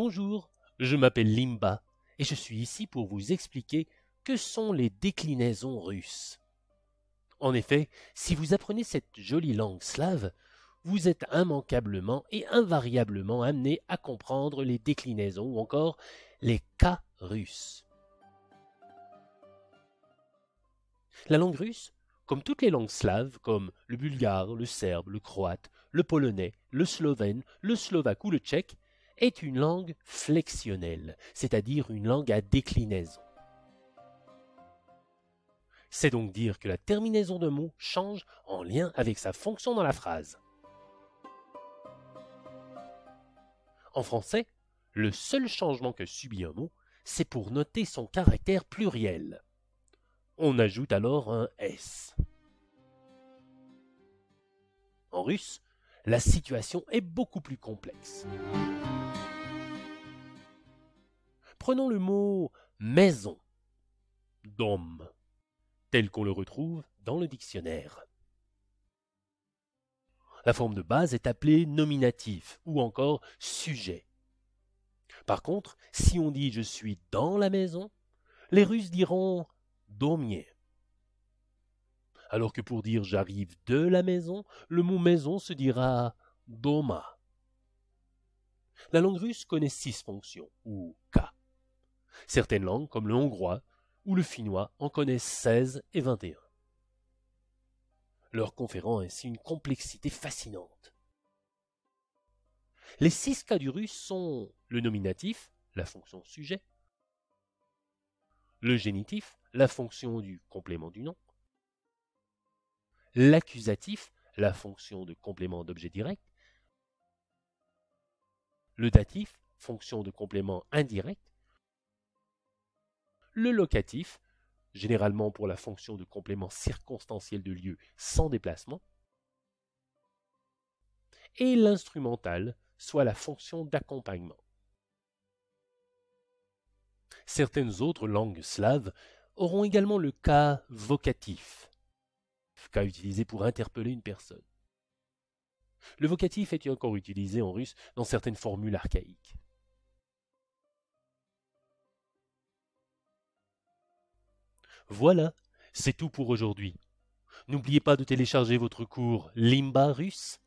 Bonjour, je m'appelle Limba et je suis ici pour vous expliquer que sont les déclinaisons russes. En effet, si vous apprenez cette jolie langue slave, vous êtes immanquablement et invariablement amené à comprendre les déclinaisons ou encore les cas russes. La langue russe, comme toutes les langues slaves, comme le bulgare, le serbe, le croate, le polonais, le slovène, le slovaque ou le tchèque, est une langue flexionnelle, c'est-à-dire une langue à déclinaison. C'est donc dire que la terminaison d'un mot change en lien avec sa fonction dans la phrase. En français, le seul changement que subit un mot, c'est pour noter son caractère pluriel. On ajoute alors un S. En russe, la situation est beaucoup plus complexe. Prenons le mot maison, dom, tel qu'on le retrouve dans le dictionnaire. La forme de base est appelée nominatif ou encore sujet. Par contre, si on dit je suis dans la maison, les Russes diront domie. Alors que pour dire j'arrive de la maison, le mot maison se dira doma. La langue russe connaît 6 fonctions, ou cas. Certaines langues, comme le hongrois ou le finnois, en connaissent 16 et 21. Leur conférant ainsi une complexité fascinante. Les 6 cas du russe sont le nominatif, la fonction sujet, le génitif, la fonction du complément du nom, l'accusatif, la fonction de complément d'objet direct, le datif, fonction de complément indirect, le locatif, généralement pour la fonction de complément circonstanciel de lieu sans déplacement, et l'instrumental, soit la fonction d'accompagnement. Certaines autres langues slaves auront également le cas vocatif, cas utilisé pour interpeller une personne. Le vocatif est encore utilisé en russe dans certaines formules archaïques. Voilà, c'est tout pour aujourd'hui. N'oubliez pas de télécharger votre cours Limba russe